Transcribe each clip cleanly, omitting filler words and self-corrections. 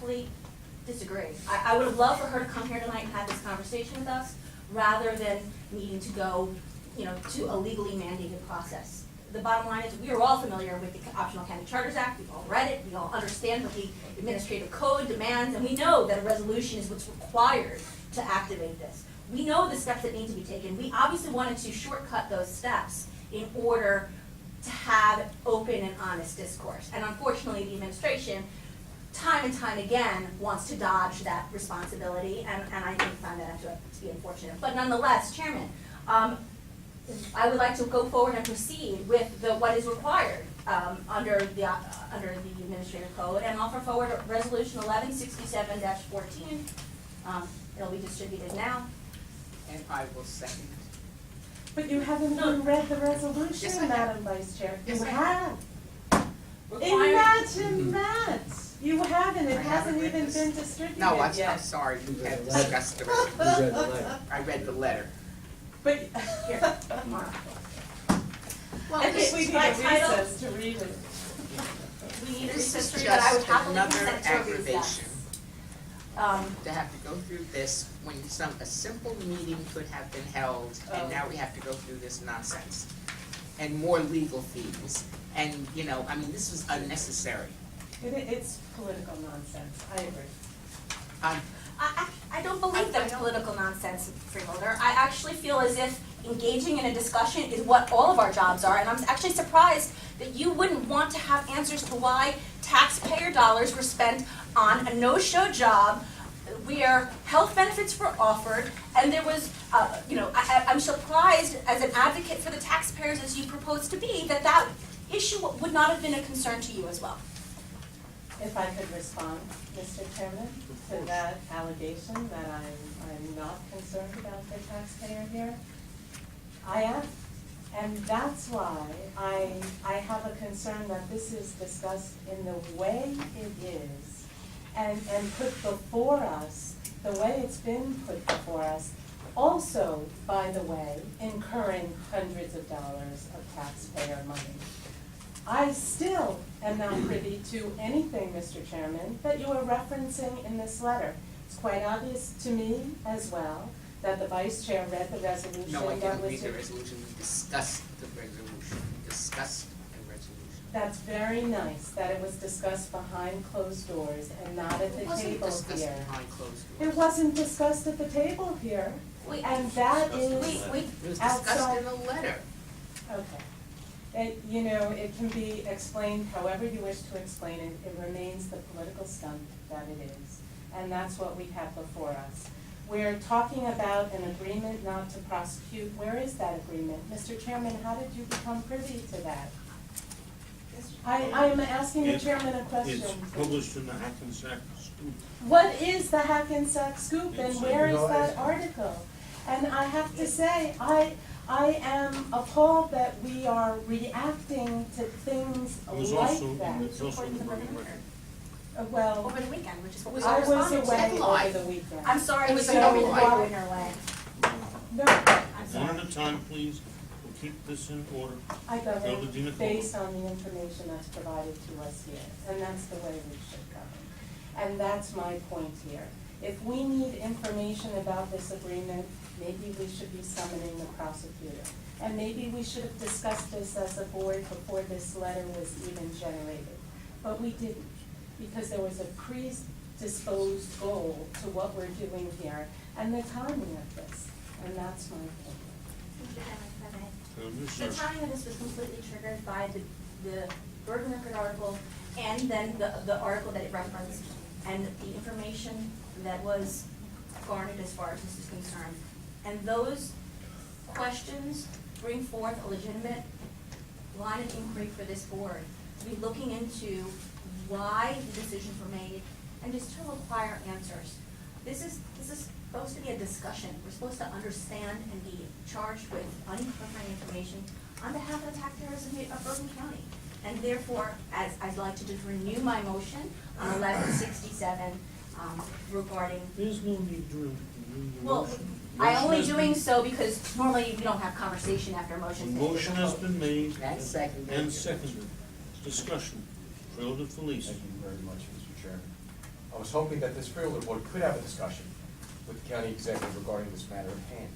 respectfully disagree. I would have loved for her to come here tonight and have this conversation with us, rather than needing to go, to a legally mandated process. The bottom line is, we are all familiar with the Optional County Charters Act, we've all read it, we all understand what the administrative code demands, and we know that a resolution is what's required to activate this. We know the steps that need to be taken. We obviously wanted to shortcut those steps in order to have open and honest discourse. And unfortunately, the administration, time and time again, wants to dodge that responsibility, and I think found that to be unfortunate. But nonetheless, Chairman, I would like to go forward and proceed with what is required under the administrative code, and offer forward Resolution 1167-14. It'll be distributed now. And I will second. But you haven't even read the resolution, Yes, I have. Madam Vice Chair. Yes, You I have. Required- Imagine that. You haven't. It I haven't hasn't read even this. been distributed No, I'm yet. sorry, we had read the letter. discussed the You read the resolution. letter. I read the letter. But Here, tomorrow. I think we need a by title- recess to read it. We need a This recess, is but I would just happily another consent to a recess. aggravation Um, to have to go through this when a simple meeting could have been held, Oh. and now we have to go through this nonsense. And more legal fees, and, this is unnecessary. It's political nonsense. I agree. I don't believe that it's political nonsense, Freeholder. I actually feel as if engaging in a discussion is what all of our jobs are, and I'm actually surprised that you wouldn't want to have answers to why taxpayer dollars were spent on a no-show job where health benefits were offered, and there was, I'm surprised as an advocate for the taxpayers as you propose to be, that issue would not have been a concern to you as well. If I could respond, Mr. Chairman, to that allegation that I'm not concerned about the taxpayer here. I am. And that's why I have a concern that this is discussed in the way it is and put before us, the way it's been put before us, also, by the way, incurring hundreds of dollars of taxpayer money. I still am not privy to anything, Mr. Chairman, that you are referencing in this letter. It's quite obvious to me as well that the Vice Chair read the resolution No, I that didn't was. read the resolution, we discussed the resolution, That's very nice, that it was discussed behind closed doors and not at the It wasn't table discussed here. behind closed doors. It wasn't discussed at the table here, Wait, and that wait, is wait. It was discussed outside. in a letter. Okay. It can be explained however you wish to explain it. It remains the political stunt that it is. And that's what we have before us. We're talking about an agreement not to prosecute. Where is that agreement? Mr. Chairman, how did you become privy to that? I'm asking the chairman a question. It's published in the Hackensack Scoop. What is the Hackensack Scoop and It's where is no, that it's- article? And I have to say, I am appalled that we are reacting to things It was like also, that. it's also in the According to the record. Well, Over the weekend, which is what we I all was responded to. away Headline. over the weekend. I'm sorry, It we was could an only override. go in our way. No, I'm sorry. One at a time, please. We'll keep this in order. I govern Dina Cole. based on the information that's provided to us here, and that's the way we should govern. And that's my point here. If we need information about this agreement, maybe we should be summoning the prosecutor. And maybe we should have discussed this as a board before this letter was even generated. But we didn't, because there was a predisposed goal to what we're doing here and the timing of this, and that's my point. The timing of this was completely triggered by the Bergen Record article and then the article that it referenced and the information that was garnered as far as this is concerned. And those questions bring forth a legitimate line of inquiry for this board to be looking into why the decisions were made and just to require answers. This is supposed to be a discussion. We're supposed to understand and be charged with uncovering information on behalf of the taxpayers of Bergen County. And therefore, as I'd like to just renew my motion on 1167 regarding. There's no need to renew the Well, motion. I'm only Motion has doing been- so because normally we don't have conversation after a The motion. motion has been made And seconded. and seconded. Discussion. Freeholder Felice. Thank you very much, Mr. Chairman. I was hoping that this Freeholder Board could have a discussion with the county executive regarding this matter at hand.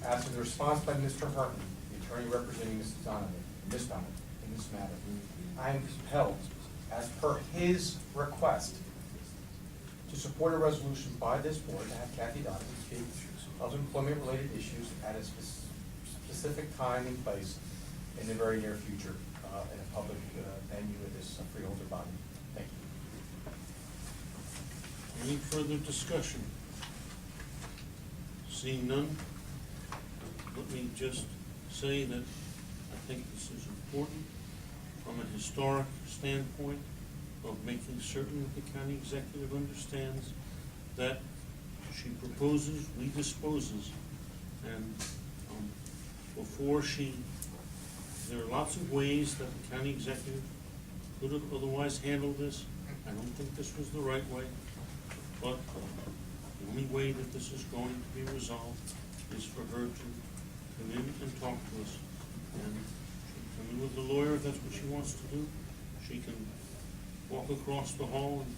As to the response by Mr. Herman, the attorney representing Ms. Donovan, in this matter, I am compelled, as per his request, to support a resolution by this board to have Kathy Donovan speak of employment-related issues at a specific time and place in the very near future, in a public venue with this freeholder body. Thank you. Any further discussion? Seeing none, let me just say that I think this is important from a historic standpoint of making certain that the county executive understands that she proposes, we disposes, and before there are lots of ways that the county executive could have otherwise handled this. I don't think this was the right way, but the only way that this is going to be resolved is for her to come in and talk to us. And she can come in with the lawyer if that's what she wants to do. She can walk across the hall and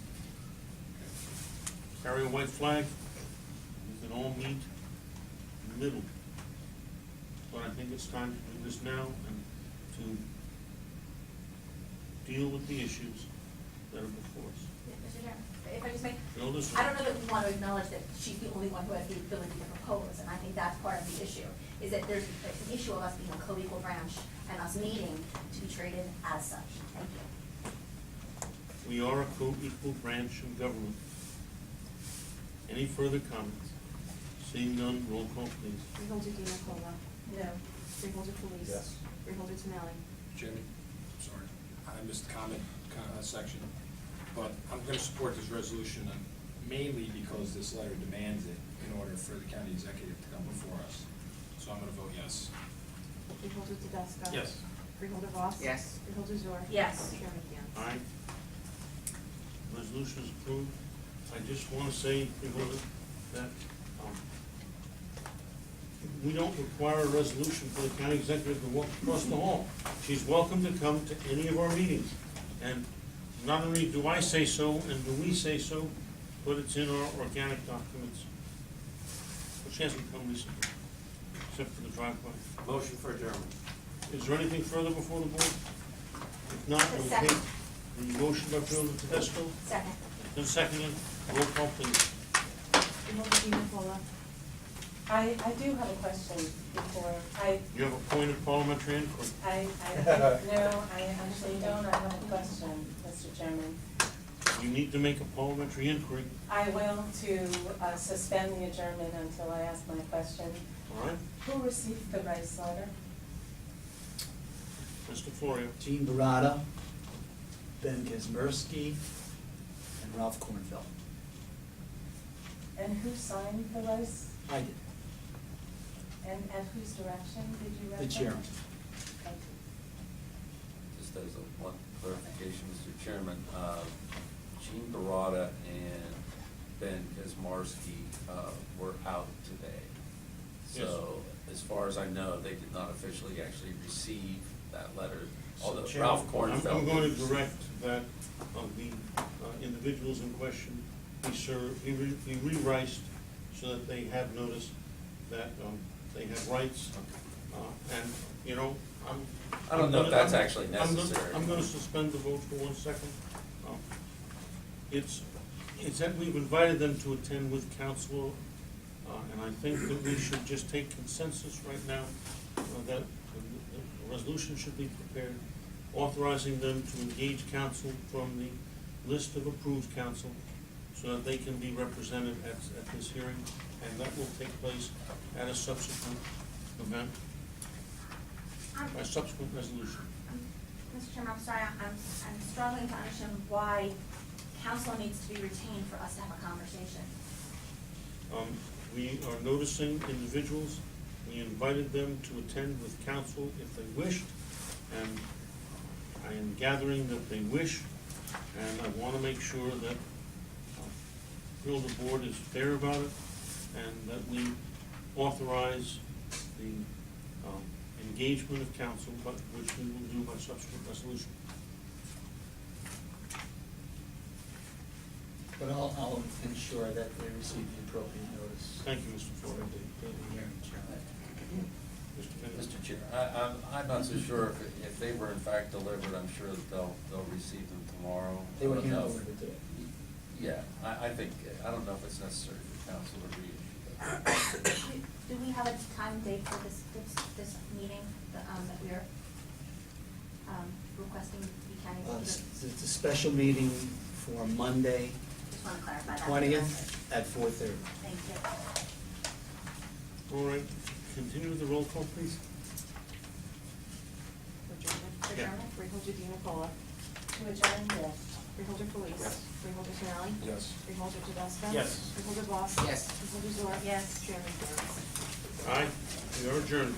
carry a white flag. We can all meet in the middle. But I think it's time to do this now and to deal with the issues that are before us. Mr. Chairman, if I just may, No, listen. I don't know that we want to acknowledge that she's the only one who has the ability to propose, and I think that's part of the issue, is that there's an issue of us being a co-equal branch and us needing to be treated as such. Thank you. We are a co-equal branch of government. Any further comments? Seeing none, roll call please. Freeholder Di Nicola. No. Freeholder Felice. Yes. Freeholder Tonelli. Jimmy, I'm sorry, I missed the comment section, but I'm gonna support this resolution mainly because this letter demands it in order for the county executive to come before us. So I'm gonna vote yes. Freeholder Tedesco. Yes. Freeholder Voss. Yes. Freeholder Zor. Yes. Chairman Ganz. Aye. Resolution is approved. I just want to say, Freeholder, that we don't require a resolution for the county executive to walk across the hall. She's welcome to come to any of our meetings. And not only do I say so and do we say so, but it's in our organic documents. But she hasn't come recently, except for the driveway. Motion for adjournment. Is there anything further before the board? If not, we'll Second. take the motion by Freeholder Tedesco. Second. Then seconded, roll call please. Freeholder Di Nicola. I do have a question before, You have a point of parliamentary inquiry. no, I actually don't, I have a question, Mr. Chairman. You need to make a parliamentary inquiry, I will to suspend the adjournment until I ask my question. all right? Who received the rice letter? Mr. Florio. Gene Barata, Ben Kazmersky, and Ralph Kornfeld. And who signed the rice? I did, And at whose direction did you write the that? chairman. Thank you. Just as one clarification, Mr. Chairman, Gene Barata and Ben Kazmarsky were out today. So as far as I know, they did not officially actually receive that letter, although Chairman, Ralph Kornfeld. I'm going to direct that the individuals in question be re-riced so that they have notice that they have rights. And, you know, I don't know if that's I'm- actually I'm gonna- necessary. I'm gonna suspend the vote for 1 second. It's that we've invited them to attend with counsel, and I think that we should just take consensus right now that a resolution should be prepared authorizing them to engage counsel from the list of approved counsel so that they can be represented at this hearing, and that will take place at a subsequent event, by subsequent resolution. Mr. Chairman, I'm sorry, I'm struggling to understand why counsel needs to be retained for us to have a conversation. We are noticing individuals, we invited them to attend with counsel if they wished, and I am gathering that they wish, and I want to make sure that the board is fair about it, and that we authorize the engagement of counsel, but which we will do by subsequent resolution. But I'll ensure that they receive the appropriate notice. Thank you, Mr. Florio. Date of the hearing, Chairman. Mr. Bennett? Mr. Chair, I'm not so sure if they were in fact delivered, I'm sure that they'll receive them tomorrow. They were I don't know handled if- today. Yeah, I think, I don't know if it's necessary for council to reissue that. Do we have a time and date for this meeting, that we are, requesting the county? It's a special meeting for Monday, Just wanna clarify that. 20th at 4:30. Thank you. All right, continue with the roll call, please. Adjournment. Yeah. Freeholder Di Nicola. To adjourn, yes. Freeholder Felice. Yes. Freeholder Finelli. Yes. Freeholder Tedesco. Yes. Freeholder Voss. Yes. Freeholder Zor. Yes. Chairman Ganz. Aye, we are adjourned.